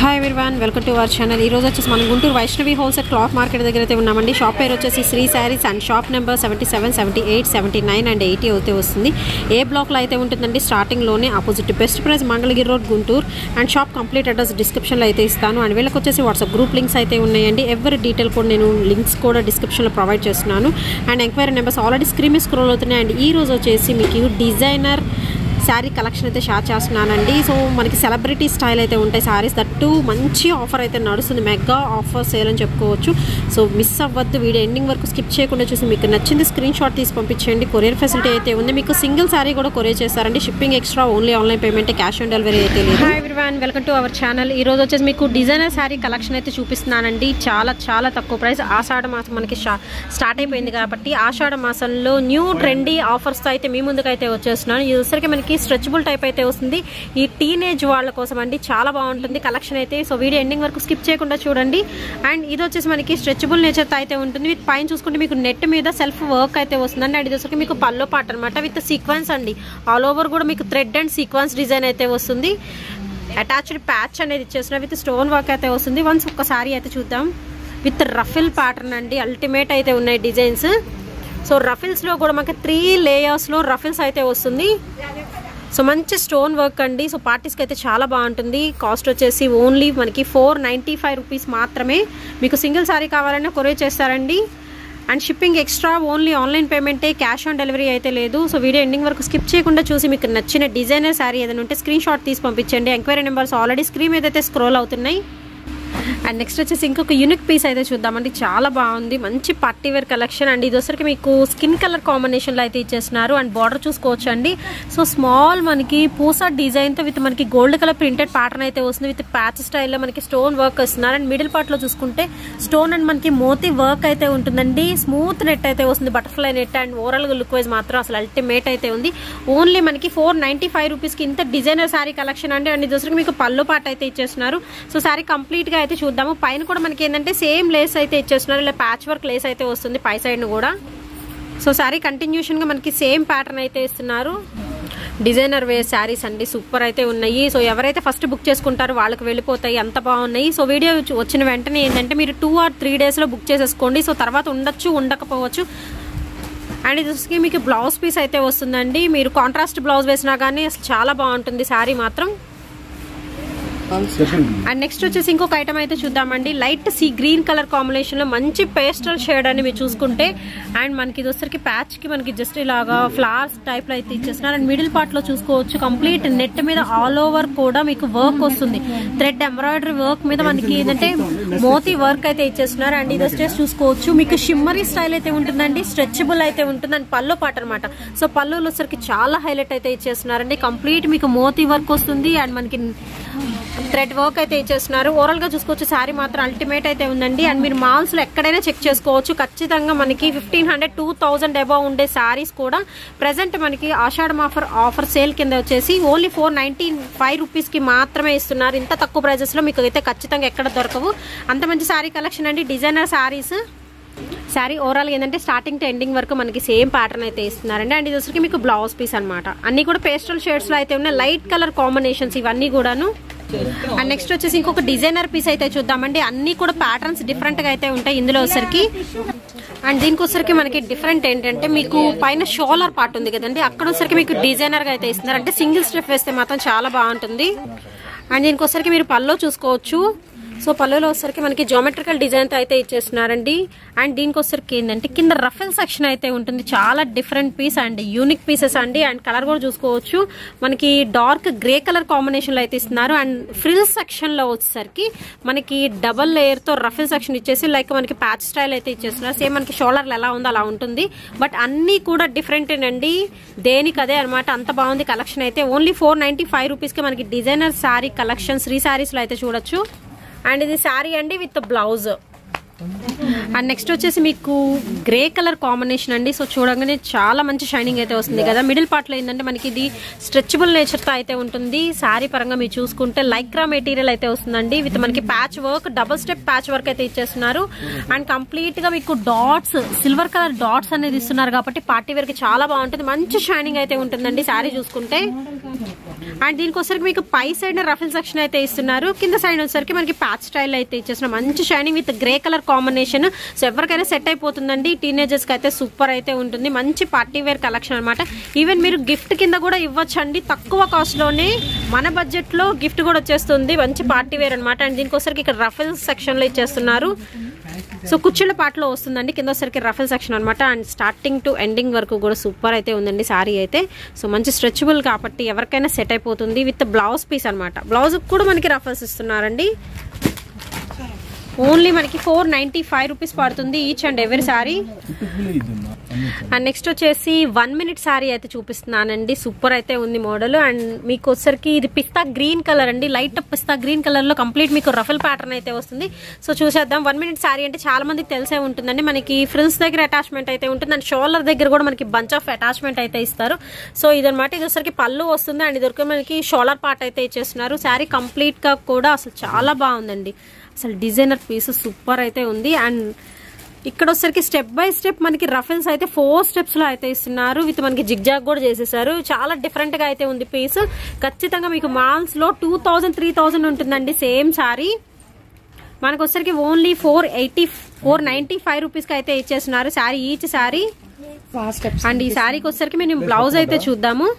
Hi everyone, welcome to our channel. ఈరోజు వచ్చేసి మనం Guntur Vaishnavi wholesale cloth market దగ్గర అయితే ఉన్నామండి. షాప్ పేరు వచ్చేసి Sri sarees and shop number 77, 78, 79 and 80 అయితే వస్తుంది. ఏ బ్లాక్లో అయితే ఉంటుందండి, స్టార్టింగ్లోనే opposite best price Mangalagiri road Guntur. And shop complete address డిస్క్రిప్షన్లో అయితే ఇస్తాను. అండ్ వీళ్ళకి వచ్చేసి వాట్సాప్ గ్రూప్ లింక్స్ అయితే ఉన్నాయండి. ఎవరి డీటెయిల్ కూడా నేను లింక్స్ కూడా డిస్క్రిప్షన్లో ప్రొవైడ్ చేస్తున్నాను. And enquiry numbers already screen మీద స్క్రోల్ అవుతున్నాయి. అండ్ ఈ రోజు వచ్చేసి మీకు డిజైనర్ శారీ కలెక్షన్ అయితే షేర్ చేస్తున్నానండి. సో మనకి సెలబ్రిటీ స్టైల్ అయితే ఉంటాయి శారీస్, దట్టు మంచి ఆఫర్ అయితే నడుస్తుంది, మెగా ఆఫర్ సేల్ అని చెప్పుకోవచ్చు. సో మిస్ అవ్వద్దు, వీడియో ఎండింగ్ వరకు స్కిప్ చేయకుండా చూసి మీకు నచ్చింది స్క్రీన్ షాట్ తీసి పంపించండి. కొరియర్ ఫెసిలిటీ అయితే ఉంది, మీకు సింగిల్ శారీ కూడా కొరియర్ చేస్తారండి. Shipping extra, only online payment, cash on delivery అయితే లేదు. Hi everyone, welcome to our channel. ఈ రోజు వచ్చేసి మీకు డిజైనర్ శారీ కలెక్షన్ అయితే చూపిస్తున్నానండి. చాలా తక్కువ ప్రైస్. ఆషాఢ మాసం మనకి స్టార్ట్ అయిపోయింది కాబట్టి ఆషాఢ మాసంలో న్యూ ట్రెండీ ఆఫర్స్తో అయితే మీ ముందుకైతే వచ్చేస్తున్నాను. ఇది వచ్చరికి మనకి స్ట్రెచబుల్ టైప్ అయితే వస్తుంది. ఈ టీనేజ్ వాళ్ళ కోసం అండి, చాలా బాగుంటుంది కలెక్షన్ అయితే. సో వీడియో ఎండింగ్ వరకు స్కిప్ చేయకుండా చూడండి. అండ్ ఇది వచ్చేసి మనకి స్ట్రెచబుల్ నేచర్తో అయితే ఉంటుంది. విత్ పైన చూసుకుంటే మీకు నెట్ మీద సెల్ఫ్ వర్క్ అయితే వస్తుందండి. అండ్ ఇది వచ్చరికి మీకు పల్లో పాట అనమాట, విత్ సీక్వెన్స్ అండి. ఆల్ ఓవర్ కూడా మీకు థ్రెడ్ అండ్ సీక్వెన్స్ డిజైన్ అయితే వస్తుంది. అటాచ్డ్ ప్యాచ్ అనేది ఇచ్చేసిన విత్ స్టోన్ వర్క్ అయితే వస్తుంది. వన్స్ ఒక్కసారి అయితే చూద్దాం. విత్ రఫిల్ ప్యాటర్న్ అండి, అల్టిమేట్ అయితే ఉన్నాయి డిజైన్స్. సో రఫిల్స్లో కూడా మనకి 3 లేయర్స్లో రఫిల్స్ అయితే వస్తుంది. సో మంచి స్టోన్ వర్క్ అండి. సో పార్టీస్కి అయితే చాలా బాగుంటుంది. కాస్ట్ వచ్చేసి ఓన్లీ మనకి 495 రూపీస్ మాత్రమే. మీకు సింగిల్ శారీ కావాలన్నా కొరియర్ చేస్తారండి. And shipping extra, only online పేమెంటే, క్యాష్ ఆన్ డెలివరీ అయితే లేదు. సో వీడియో ఎండింగ్ వరకు స్కిప్ చేయకుండా చూసి మీకు నచ్చిన డిజైనర్ శారీ ఏదైనా ఉంటే స్క్రీన్ షాట్ తీసి పంపించండి. ఎంక్వైరీ నెంబర్స్ ఆల్రెడీ స్క్రీన్ మీద అయితే స్క్రోల్ అవుతున్నాయి. అండ్ నెక్స్ట్ వచ్చేసి ఇంకొక యూనిక్ పీస్ అయితే చూద్దామండి. చాలా బాగుంది, మంచి పార్టీ వేర్ కలెక్షన్ అండి. ఇది వచ్చరికి మీకు స్కిన్ కలర్ కాంబినేషన్లో అయితే ఇచ్చేస్తున్నారు. అండ్ బార్డర్ చూసుకోవచ్చు అండి. సో స్మాల్ మనకి పూసా డిజైన్తో విత్ మనకి గోల్డ్ కలర్ ప్రింటెడ్ ప్యాటర్న్ అయితే వస్తుంది. విత్ ప్యాచ్ స్టైల్లో మనకి స్టోన్ వర్క్ వస్తున్నారు. అండ్ మిడిల్ పార్ట్లో చూసుకుంటే స్టోన్ అండ్ మనకి మోతీ వర్క్ అయితే ఉంటుందండి. స్మూత్ నెట్ అయితే వస్తుంది, బటర్ఫ్లై నెట్. అండ్ ఓవరాల్గా లుక్ వైజ్ మాత్రం అసలు అల్టిమేట్ అయితే ఉంది. ఓన్లీ మనకి 495 రూపీస్కి ఇంత డిజైనర్ శారీ కలెక్షన్ అండి. అండ్ ఇది వచ్చరికి మీకు పళ్ళు పాట అయితే ఇచ్చేస్తున్నారు. సో శారీ కంప్లీట్గా అయితే చూద్దాము. పైన కూడా మనకి ఏంటంటే సేమ్ లేస్ అయితే ఇచ్చేస్తున్నారు. ఇలా ప్యాచ్ వర్క్ లేస్ అయితే వస్తుంది పై సైడ్ కూడా. సో శారీ కంటిన్యూషన్ గా మనకి సేమ్ ప్యాటర్న్ అయితే ఇస్తున్నారు. డిజైనర్ వేర్ శారీస్ అండి, సూపర్ అయితే ఉన్నాయి. సో ఎవరైతే ఫస్ట్ బుక్ చేసుకుంటారో వాళ్ళకి వెళ్ళిపోతాయి, అంత బాగున్నాయి. సో వీడియో వచ్చిన వెంటనే ఏంటంటే మీరు 2 or 3 డేస్లో బుక్ చేసేసుకోండి. సో తర్వాత ఉండొచ్చు, ఉండకపోవచ్చు. అండ్ ఇది మీకు బ్లౌజ్ పీస్ అయితే వస్తుందండి. మీరు కాంట్రాస్ట్ బ్లౌజ్ వేసినా కానీ అసలు చాలా బాగుంటుంది శారీ మాత్రం. అండ్ నెక్స్ట్ వచ్చేసి ఇంకొక ఐటమ్ అయితే చూద్దామండి. Light sea green colour combination లో మంచి పేస్టల్ షేడ్ అని మీరు చూసుకుంటే, అండ్ మనకి ఇది వచ్చరికి ప్యాచ్ కి మనకి జస్ట్ ఇలాగా ఫ్లవర్స్ టైప్ లో అయితే ఇచ్చేస్తున్నారు. అండ్ మిడిల్ పార్ట్ లో చూసుకోవచ్చు కంప్లీట్ నెట్ మీద ఆల్ ఓవర్ కూడా మీకు వర్క్ వస్తుంది. థ్రెడ్ ఎంబ్రాయిడరీ వర్క్ మీద మనకి ఏంటంటే మోతీ వర్క్ అయితే ఇచ్చేస్తున్నారు. అండ్ ఇది వచ్చేసి చూసుకోవచ్చు మీకు షిమ్మరీ స్టైల్ అయితే ఉంటుందండి, స్ట్రెచబుల్ అయితే ఉంటుంది. అండ్ పల్లో పాట అనమాట. సో పల్లులో వచ్చరికి చాలా హైలైట్ అయితే ఇచ్చేస్తున్నారండి. కంప్లీట్ మీకు మోతీ వర్క్ వస్తుంది. అండ్ మనకి థ్రెడ్ వర్క్ అయితే ఇచ్చేస్తున్నారు. ఓవరాల్ గా చూసుకోవచ్చు శారీ మాత్రం అల్టిమేట్ అయితే ఉందండి. అండ్ మీరు మాల్స్ లో ఎక్కడైనా చెక్ చేసుకోవచ్చు. ఖచ్చితంగా మనకి 1500, 2000 అబౌవ్ ఉండే శారీస్ కూడా ప్రెసెంట్ మనకి ఆషాఢ ఆఫర్ సేల్ కింద వచ్చేసి ఓన్లీ 495 రూపీస్ కి మాత్రమే ఇస్తున్నారు. ఇంత తక్కువ ప్రైజెస్ లో మీకు అయితే ఖచ్చితంగా ఎక్కడ దొరకవు. అంత మంచి శారీ కలెక్షన్ అండి, డిజైనర్ శారీస్. శారీ ఓవరాల్ ఏంటంటే స్టార్టింగ్ టు ఎండింగ్ వరకు మనకి సేమ్ ప్యాటర్న్ అయితే ఇస్తున్నారండి. అండ్ ఇది వచ్చరికి మీకు బ్లౌజ్ పీస్ అనమాట. అన్ని కూడా పేస్టల్ షేడ్స్ లో అయితే ఉన్నాయి, లైట్ కలర్ కాంబినేషన్స్ ఇవన్నీ కూడాను. అండ్ నెక్స్ట్ వచ్చేసి ఇంకొక డిజైనర్ పీస్ అయితే చూద్దామండి. అన్ని కూడా ప్యాటర్న్స్ డిఫరెంట్ గా అయితే ఉంటాయి ఇందులో వచ్చరికి. అండ్ దీనికి వచ్చరికి మనకి డిఫరెంట్ ఏంటంటే మీకు పైన షోలర్ పార్ట్ ఉంది కదండి, అక్కడ వచ్చరికి మీకు డిజైనర్ గా అయితే ఇస్తున్నారు. అంటే సింగిల్ స్టెప్ వేస్తే మాత్రం చాలా బాగుంటుంది. అండ్ దీనికి వచ్చరికి మీరు పల్లో చూసుకోవచ్చు. సో పళ్ళులో వచ్చరికి మనకి జామెట్రికల్ డిజైన్తో అయితే ఇచ్చేస్తున్నారండి. అండ్ దీనికి వచ్చరికి ఏంటంటే కింద రఫెల్ సెక్షన్ అయితే ఉంటుంది. చాలా different piece and unique pieces అండి. అండ్ కలర్ కూడా చూసుకోవచ్చు మనకి డార్క్ గ్రే కలర్ కాంబినేషన్ లో అయితే ఇస్తున్నారు. అండ్ ఫ్రిల్ సెక్షన్ లో వచ్చేసరికి మనకి డబల్ లేయర్ తో రఫెల్ సెక్షన్ ఇచ్చేసి లైక్ మనకి ప్యాచ్ స్టైల్ అయితే ఇచ్చేస్తున్నారు. సేమ్ మనకి షోల్డర్లు ఎలా ఉందో అలా ఉంటుంది. బట్ అన్ని కూడా డిఫరెంట్ అండి, దేనికి అదే అనమాట. అంత బాగుంది కలెక్షన్ అయితే. ఓన్లీ 495 రూపీస్ కి మనకి డిజైనర్ శారీ కలెక్షన్ శ్రీ శారీస్ లో అయితే చూడొచ్చు. అండ్ ఇది శారీ అండి విత్ బ్లౌజ్. అండ్ నెక్స్ట్ వచ్చేసి మీకు గ్రే కలర్ కాంబినేషన్ అండి. సో చూడగానే చాలా మంచి షైనింగ్ అయితే వస్తుంది కదా. మిడిల్ పార్ట్లో ఏంటంటే మనకి ఇది స్ట్రెచబుల్ నేచర్తో అయితే ఉంటుంది. శారీ పరంగా మీరు చూసుకుంటే లైక్రా మెటీరియల్ అయితే వస్తుందండి. విత్ మనకి patch work, double step patch work అయితే ఇచ్చేస్తున్నారు. అండ్ కంప్లీట్ గా మీకు డాట్స్, సిల్వర్ కలర్ డాట్స్ అనేది ఇస్తున్నారు కాబట్టి పార్టీ వేర్ కి చాలా బాగుంటుంది. మంచి షైనింగ్ అయితే ఉంటుందండి శారీ చూసుకుంటే. అండ్ దీనికోసరికి మీకు పై సైడ్ రఫిల్ సెక్షన్ అయితే ఇస్తున్నారు. కింద సైడ్ వచ్చేసరికి మనకి ప్యాచ్ స్టైల్ అయితే ఇచ్చేస్తున్నారు. మంచి shining with grey colour combination. So ఎవరికైనా సెట్ అయిపోతుందండి. టీనేజర్స్ కి అయితే సూపర్ అయితే ఉంటుంది. మంచి పార్టీ వేర్ కలెక్షన్ అనమాట. ఈవెన్ మీరు గిఫ్ట్ కింద కూడా ఇవ్వచ్చండి. తక్కువ కాస్ట్ లోనే మన బడ్జెట్ లో గిఫ్ట్ కూడా వచ్చేస్తుంది. మంచి పార్టీ వేర్ అనమాట. అండ్ దీనికోసరికి ఇక్కడ రఫిల్ సెక్షన్ లో ఇచ్చేస్తున్నారు. సో కుర్చీల పాటలో వస్తుందండి. కింద వచ్చరికి రఫిల్ సెక్షన్ అనమాట. అండ్ స్టార్టింగ్ టు ఎండింగ్ వరకు కూడా సూపర్ అయితే ఉందండి శారీ అయితే. సో మంచి స్ట్రెచబుల్ కాబట్టి ఎవరికైనా సెట్ అయిపోతుంది. విత్ బ్లౌజ్ పీస్ అనమాట. బ్లౌజ్ కూడా మనకి రఫల్స్ ఇస్తున్నారండి. ఓన్లీ మనకి 495 రూపీస్ పడుతుంది each and every sari. And next వచ్చేసి 1 minute శారీ అయితే చూపిస్తున్నానండి. సూపర్ అయితే ఉంది మోడల్. అండ్ మీకు వచ్చరికి ఇది పిస్తా గ్రీన్ కలర్ అండి. లైట్ పిస్తా గ్రీన్ కలర్ లో కంప్లీట్ మీకు రఫల్ ప్యాటర్న్ అయితే వస్తుంది. సో చూసేద్దాం. 1 minute శారీ అంటే చాలా మందికి తెలిసే ఉంటుందండి. మనకి ఫ్రిల్స్ దగ్గర అటాచ్మెంట్ అయితే ఉంటుంది. అండ్ షోల్డర్ దగ్గర కూడా మనకి బంచ్ ఆఫ్ అటాచ్మెంట్ అయితే ఇస్తారు. సో ఇదనమాట. ఇది వచ్చరికి పళ్ళు వస్తుంది. అండ్ ఇది మనకి షోల్డర్ పార్ట్ అయితే ఇచ్చేస్తున్నారు. శారీ కంప్లీట్ గా కూడా అసలు చాలా బాగుందండి. అసలు డిజైనర్ పీస్ సూపర్ అయితే ఉంది. అండ్ ఇక్కడ వచ్చరికి స్టెప్ బై స్టెప్ మనకి రఫిల్స్ అయితే 4 steps లో అయితే ఇస్తున్నారు. విత్ మనకి జిగ్జాగ్ కూడా చేసేసారు. చాలా డిఫరెంట్ గా అయితే ఉంది పీస్. ఖచ్చితంగా మీకు మాల్స్ లో 2000, 3000 ఉంటుందండి సేమ్ సారీ. మనకు వచ్చరికి ఓన్లీ 495 రూపీస్ కి అయితే ఇచ్చేస్తున్నారు శారీ, ఈచ్ శారీ. అండ్ ఈ శారీకి వచ్చరికి మేము బ్లౌజ్ అయితే చూద్దాము.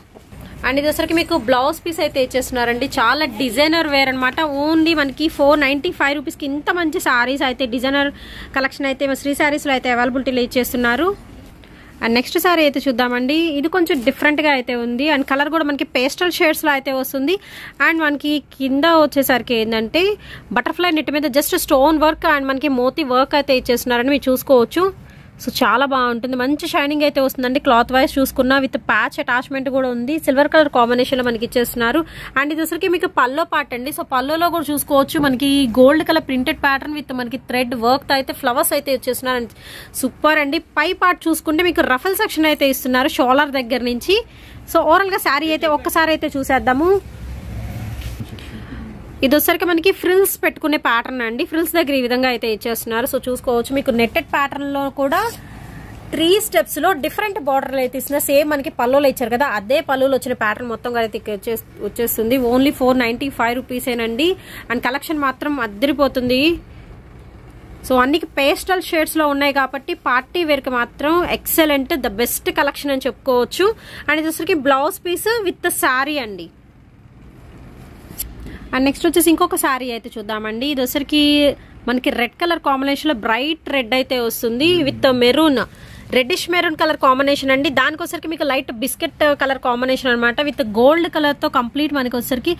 అండ్ ఇది వచ్చరికి మీకు బ్లౌజ్ పీస్ అయితే ఇచ్చేస్తున్నారండి. చాలా డిజైనర్ వేర్ అనమాట. ఓన్లీ మనకి 495 రూపీస్ కి ఇంత మంచి సారీస్ అయితే డిజైనర్ కలెక్షన్ అయితే శ్రీ సారీస్ లో అయితే అవైలబిలిటీలో ఇచ్చేస్తున్నారు. అండ్ నెక్స్ట్ సారీ అయితే చూద్దామండి. ఇది కొంచెం డిఫరెంట్ గా అయితే ఉంది. అండ్ కలర్ కూడా మనకి పేస్టల్ షేడ్స్ లో అయితే వస్తుంది. అండ్ మనకి కింద వచ్చేసరికి ఏంటంటే బటర్ఫ్లై నెట్ మీద జస్ట్ స్టోన్ వర్క్ అండ్ మనకి మోతీ వర్క్ అయితే ఇచ్చేస్తున్నారని మీరు చూసుకోవచ్చు. సో చాలా బాగుంటుంది. మంచి షైనింగ్ అయితే వస్తుందండి. క్లాత్ వైజ్ చూసుకున్నా విత్ ప్యాచ్ అటాచ్మెంట్ కూడా ఉంది. సిల్వర్ కలర్ కాంబినేషన్ లో మనకి ఇచ్చేస్తున్నారు. అండ్ ఇది వచ్చరికి మీకు పల్లో పార్ట్ అండి. సో పల్లోలో కూడా చూసుకోవచ్చు మనకి gold colour printed pattern with మనకి థ్రెడ్ వర్క్ తో అయితే ఫ్లవర్స్ అయితే ఇచ్చేస్తున్నారు. సూపర్ అండి. పై పార్ట్ చూసుకుంటే మీకు రఫల్ సెక్షన్ అయితే ఇస్తున్నారు షోల్డర్ దగ్గర నుంచి. సో ఓవరాల్ గా శారీ అయితే ఒక్కసారి అయితే చూసేద్దాము. ఇది వచ్చరికి మనకి ఫ్రిల్స్ పెట్టుకునే ప్యాటర్న్ అండి. ఫ్రిల్స్ దగ్గర ఈ విధంగా అయితే ఇచ్చేస్తున్నారు. సో చూసుకోవచ్చు మీకు నెట్టెడ్ ప్యాటర్న్ లో కూడా 3 steps లో డిఫరెంట్ బార్డర్లు అయితే ఇస్తున్నారు. సేమ్ మనకి పల్లోలో ఇచ్చారు కదా, అదే పల్లోలో వచ్చిన ప్యాటర్న్ మొత్తం అయితే వచ్చేస్తుంది. ఓన్లీ 495 రూపీసేనండి. అండ్ కలెక్షన్ మాత్రం అద్దరిపోతుంది. సో అన్ని పేస్టల్ షేడ్స్ లో ఉన్నాయి కాబట్టి పార్టీ వేర్ కి మాత్రం ఎక్సలెంట్, ద బెస్ట్ కలెక్షన్ అని చెప్పుకోవచ్చు. అండ్ ఇది వచ్చరికి బ్లౌజ్ పీస్ విత్ శారీ అండి. అండ్ నెక్స్ట్ వచ్చేసి ఇంకొక శారీ అయితే చూద్దామండి. ఇది వచ్చరికి మనకి రెడ్ కలర్ కాంబినేషన్ లో బ్రైట్ రెడ్ అయితే వస్తుంది with maroon, reddish maroon colour combination అండి. దానికోసరికి మీకు లైట్ బిస్కెట్ కలర్ కాంబినేషన్ అనమాట. విత్ గోల్డ్ కలర్ తో కంప్లీట్ మనకి వచ్చరికి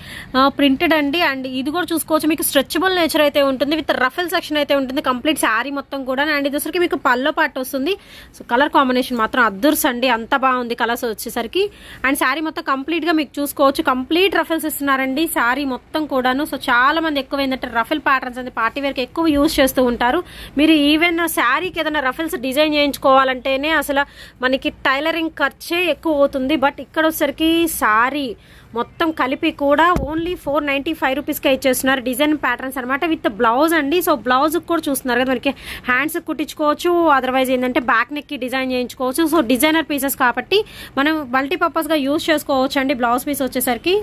ప్రింటెడ్ అండి. అండ్ ఇది కూడా చూసుకోవచ్చు మీకు స్ట్రెచబుల్ నేచర్ అయితే ఉంటుంది. విత్ రఫల్ సెక్షన్ అయితే ఉంటుంది కంప్లీట్ శారీ మొత్తం కూడా. అండ్ ఇది వచ్చరికి మీకు పల్లో పార్ట్ వస్తుంది. సో కలర్ కాంబినేషన్ మాత్రం అద్దుర్స్ అండి. అంత బాగుంది కలర్స్ వచ్చేసరికి. అండ్ శారీ మొత్తం కంప్లీట్ గా మీకు చూసుకోవచ్చు కంప్లీట్ రఫల్స్ ఇస్తున్నారండి శారీ మొత్తం కూడాను. సో చాలా మంది ఎక్కువ ఏంటంటే రఫల్ ప్యాటర్న్స్ అనేది పార్టీ వేర్ కి ఎక్కువ యూజ్ చేస్తూ ఉంటారు. మీరు ఈవెన్ శారీకి ఏదైనా రఫల్స్ డిజైన్ చేయించుకోవాలంటే అసలు మనకి టైలరింగ్ ఖర్చే ఎక్కువ అవుతుంది. బట్ ఇక్కడ వచ్చరికి సారీ మొత్తం కలిపి కూడా ఓన్లీ 495 రూపీస్ కి ఇచ్చేస్తున్నారు. డిజైన్ ప్యాటర్న్స్ అనమాట విత్ బ్లౌజ్ అండి. సో బ్లౌజ్ కూడా చూస్తున్నారు కదా, మనకి హ్యాండ్స్ కుట్టించుకోవచ్చు, అదర్వైజ్ ఏంటంటే బ్యాక్ నెక్ కి డిజైన్ చేయించుకోవచ్చు. సో డిజైనర్ పీసెస్ కాబట్టి మనం మల్టీపర్పస్ గా యూజ్ చేసుకోవచ్చు అండి బ్లౌజ్ పీస్ వచ్చేసరికి.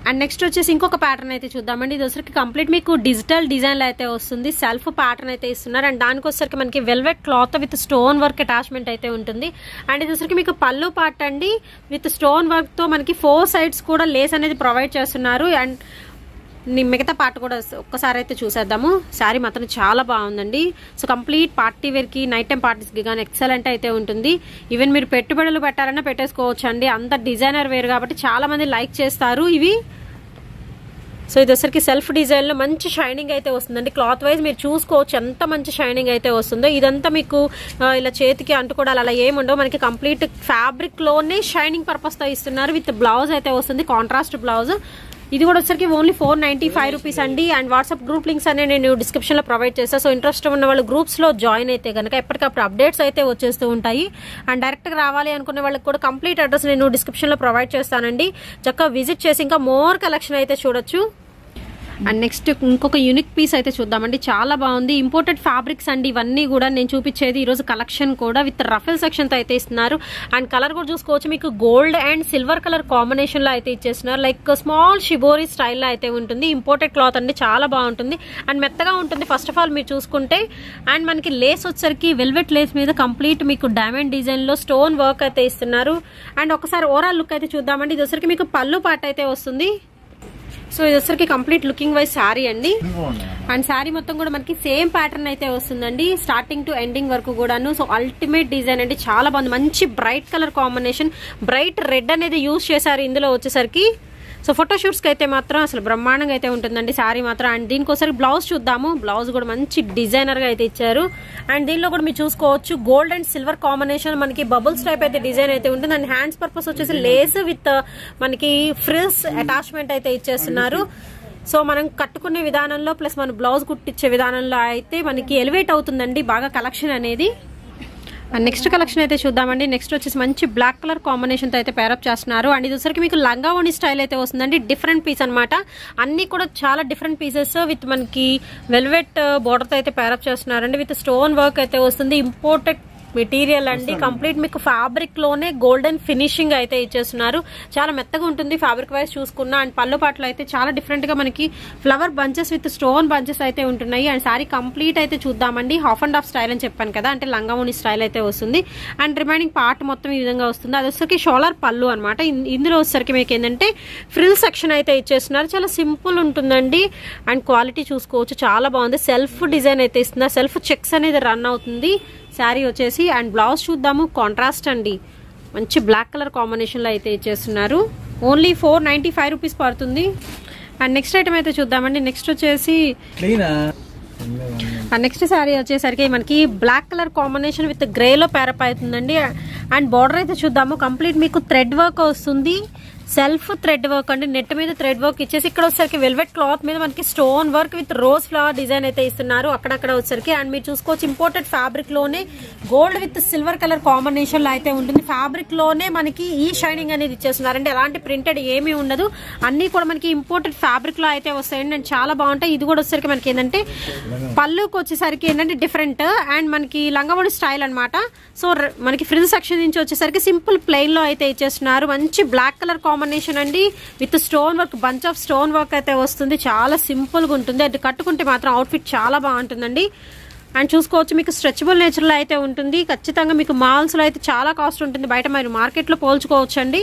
అండ్ నెక్స్ట్ వచ్చేసి ఇంకొక ప్యాటర్న్ అయితే చూద్దామండి. ఇది వచ్చరికి కంప్లీట్ మీకు డిజిటల్ డిజైన్ అయితే వస్తుంది. సెల్ఫ్ ప్యాటర్న్ అయితే ఇస్తున్నారు. అండ్ దానికి వచ్చరికి మనకి velvet cloth with stone work attachment అయితే ఉంటుంది. అండ్ ఇది వచ్చరికి మీకు పళ్ళు పార్ట్ అండి విత్ స్టోన్ వర్క్ తో మనకి 4 sides కూడా లేస్ అనేది ప్రొవైడ్ చేస్తున్నారు. అండ్ మిగతా పార్ట్ కూడా ఒక్కసారి అయితే చూసేద్దాము. శారీ మాత్రం చాలా బాగుందండి. సో కంప్లీట్ పార్టీ వేర్ కి, నైట్ టైం పార్టీస్ కి కానీ ఎక్సలెంట్ అయితే ఉంటుంది. ఈవెన్ మీరు పెట్టుబడులు పెట్టాలన్నా పెట్టేసుకోవచ్చు అండి. అంత డిజైనర్ వేర్ కాబట్టి చాలా మంది లైక్ చేస్తారు ఇవి. సో ఇది వచ్చరికి సెల్ఫ్ డిజైన్ లో మంచి షైనింగ్ అయితే వస్తుందండి. క్లాత్ వైజ్ మీరు చూసుకోవచ్చు ఎంత మంచి షైనింగ్ అయితే వస్తుందో. ఇదంతా మీకు ఇలా చేతికి అంటుకోవడాలు అలా ఏముండవు. మనకి కంప్లీట్ ఫ్యాబ్రిక్ లోనే షైనింగ్ పర్పస్ తో ఇస్తున్నారు. విత్ బ్లౌజ్ అయితే వస్తుంది, కాంట్రాస్ట్ బ్లౌజ్. ఇది కూడా వచ్చరికి ఓన్లీ 495 రూపీస్ అండి. అండ్ వాట్సాప్ గ్రూప్ లింక్స్ అనే నేను డిస్క్రిప్షన్ లో ప్రొవైడ్ చేస్తాను. సో ఇంట్రెస్ట్ ఉన్న వాళ్ళు గ్రూప్స్ లో జాయిన్ అయితే కనుక ఎప్పటికప్పుడు అప్డేట్స్ అయితే వచ్చేస్తూ ఉంటాయి. అండ్ డైరెక్ట్ గా రావాలి అనుకునే వాళ్ళకి కూడా కంప్లీట్ అడ్రస్ నేను డిస్క్రిప్షన్ లో ప్రొవైడ్ చేస్తానండి. చక్కగా విజిట్ చేసి ఇంకా మోర్ కలెక్షన్ అయితే చూడొచ్చు. అండ్ నెక్స్ట్ ఇంకొక యూనిక్ పీస్ అయితే చూద్దామండి. చాలా బాగుంది. ఇంపోర్టెడ్ ఫ్యాబ్రిక్స్ అండి ఇవన్నీ కూడా. నేను చూపించేది ఈరోజు కలెక్షన్ కూడా విత్ రఫెల్ సెక్షన్ తో అయితే ఇస్తున్నారు. అండ్ కలర్ కూడా చూసుకోవచ్చు, మీకు gold and silver colour combination లో అయితే ఇచ్చేస్తున్నారు. లైక్ స్మాల్ షిబోరీ స్టైల్లో అయితే ఉంటుంది. ఇంపోర్టెడ్ క్లాత్ అండి, చాలా బాగుంటుంది అండ్ మెత్తగా ఉంటుంది. ఫస్ట్ ఆఫ్ ఆల్ మీరు చూసుకుంటే అండ్ మనకి లేస్ వచ్చరికి వెల్వెట్ లేస్ మీద కంప్లీట్ మీకు డైమండ్ డిజైన్ లో స్టోన్ వర్క్ అయితే ఇస్తున్నారు. అండ్ ఒకసారి ఓవరాల్ లుక్ అయితే చూద్దామండి. ఇది వచ్చరికి మీకు పళ్ళు పార్ట్ అయితే వస్తుంది. సో ఇది వచ్చరికి కంప్లీట్ లుకింగ్ వైజ్ శారీ అండి. అండ్ శారీ మొత్తం కూడా మనకి సేమ్ ప్యాటర్న్ అయితే వస్తుందండి, స్టార్టింగ్ టు ఎండింగ్ వరకు కూడాను. సో అల్టిమేట్ డిజైన్ అండి, చాలా బాగుంది. మంచి bright colour combination, bright red అనేది యూజ్ చేశారు ఇందులో వచ్చేసరికి. సో ఫోటోషూట్స్ కి అయితే మాత్రం అసలు బ్రహ్మాండంగా అయితే ఉంటుందండి శారీ మాత్రం. అండ్ దీనికోసరి బ్లౌజ్ చూద్దాము. బ్లౌజ్ కూడా మంచి డిజైనర్ గా అయితే ఇచ్చారు. అండ్ దీనిలో కూడా మీరు చూసుకోవచ్చు గోల్డ్ అండ్ సిల్వర్ కాంబినేషన్ మనకి బబుల్స్ టైప్ అయితే డిజైన్ అయితే ఉంటుంది. అండ్ హ్యాండ్స్ పర్పస్ వచ్చేసి లేస్ విత్ మనకి ఫ్రిల్స్ అటాచ్మెంట్ అయితే ఇచ్చేస్తున్నారు. సో మనం కట్టుకునే విధానంలో ప్లస్ మన బ్లౌజ్ కుట్టించే విధానంలో అయితే మనకి ఎలివేట్ అవుతుందండి బాగా కలెక్షన్ అనేది. అండ్ నెక్స్ట్ కలెక్షన్ అయితే చూద్దామండి. నెక్స్ట్ వచ్చేసి మంచి బ్లాక్ కలర్ కాంబినేషన్ తో అయితే పేరప్ చేస్తున్నారు. అండ్ ఇది వచ్చరికి మీకు లంగావోణి స్టైల్ అయితే వస్తుందండి. డిఫరెంట్ పీస్ అనమాట, అన్ని కూడా చాలా డిఫరెంట్ పీసెస్ విత్ మనకి వెల్వెట్ బోర్డర్ తో అయితే పేరప్ చేస్తున్నారండి. విత్ స్టోన్ వర్క్ అయితే వస్తుంది. ఇంపోర్టెడ్ మెటీరియల్ అండి, కంప్లీట్ మీకు ఫ్యాబ్రిక్ లోనే గోల్డెన్ ఫినిషింగ్ అయితే ఇచ్చేస్తున్నారు. చాలా మెత్తగా ఉంటుంది ఫ్యాబ్రిక్ వైజ్ చూసుకున్నా. అండ్ పళ్ళు పాటలు అయితే చాలా డిఫరెంట్ గా మనకి flower bunches with stone bunches అయితే ఉంటున్నాయి. అండ్ సారీ కంప్లీట్ అయితే చూద్దామండి. హాఫ్ అండ్ హాఫ్ స్టైల్ అని చెప్పాను కదా, అంటే లంగావోణి స్టైల్ అయితే వస్తుంది. అండ్ రిమైనింగ్ పార్ట్ మొత్తం ఈ విధంగా వస్తుంది. అది వచ్చరికి షోలర్ పళ్ళు అనమాట. ఇందులో వచ్చరికి మీకు ఏంటంటే ఫ్రిల్ సెక్షన్ అయితే ఇచ్చేస్తున్నారు. చాలా సింపుల్ ఉంటుందండి. అండ్ క్వాలిటీ చూసుకోవచ్చు, చాలా బాగుంది. సెల్ఫ్ డిజైన్ అయితే ఇస్తున్నారు, సెల్ఫ్ చెక్స్ అనేది రన్ అవుతుంది శారీ వచ్చేసి. అండ్ బ్లౌజ్ చూద్దాము. కాంట్రాస్ట్ అండి, మంచి బ్లాక్ కలర్ కాంబినేషన్ లో అయితే ఇచ్చేస్తున్నారు. ఓన్లీ 495 రూపీస్ పడుతుంది. అండ్ నెక్స్ట్ ఐటమ్ అయితే చూద్దామండి. నెక్స్ట్ వచ్చేసి నెక్స్ట్ శారీ వచ్చేసరికి మనకి black colour combination with grey లో పేరప్ అవుతుందండి. అండ్ బార్డర్ అయితే చూద్దాము. కంప్లీట్ మీకు థ్రెడ్ వర్క్ వస్తుంది, సెల్ఫ్ థ్రెడ్ వర్క్ అండి. నెట్ మీద థ్రెడ్ వర్క్ ఇచ్చేసి ఇక్కడ వచ్చేసరికి వెల్వెట్ క్లాత్ మీద మనకి stone work with rose flower design అయితే ఇస్తున్నారు అక్కడక్కడ వచ్చేసరికి. అండ్ మీరు చూసుకోవచ్చు ఇంపోర్టెడ్ ఫ్యాబ్రిక్ లోనే gold with silver colour combination లో అయితే ఉంటుంది. ఫ్యాబ్రిక్ లోనే మనకి ఈ షైనింగ్ అనేది ఇచ్చేస్తున్నారు అంటే ఎలాంటి ప్రింటెడ్ ఏమీ ఉండదు, అన్ని కూడా మనకి ఇంపోర్టెడ్ ఫ్యాబ్రిక్ లో అయితే వస్తాయండి. అండ్ చాలా బాగుంటాయి. ఇది కూడా వచ్చేసరికి మనకి ఏంటంటే పళ్ళుకి వచ్చేసరికి ఏంటంటే డిఫరెంట్ అండ్ మనకి లంగావోణి స్టైల్ అనమాట. సో మనకి ఫ్రిల్ సెక్షన్ నుంచి వచ్చేసరికి సింపుల్ ప్లెయిన్ లో అయితే ఇచ్చేస్తున్నారు. మంచి బ్లాక్ కలర్ కాంబినేషన్ అండి with stone work, bunch of stone work అయితే వస్తుంది. చాలా సింపుల్ గా ఉంటుంది. అది కట్టుకుంటే మాత్రం అవుట్ఫిట్ చాలా బాగుంటుందండి. అండ్ చూసుకోవచ్చు మీకు స్ట్రెచబుల్ నేచర్ లో అయితే ఉంటుంది. ఖచ్చితంగా మీకు మాల్స్ లో అయితే చాలా కాస్ట్ ఉంటుంది, బయట మీరు మార్కెట్ లో పోల్చుకోవచ్చు అండి.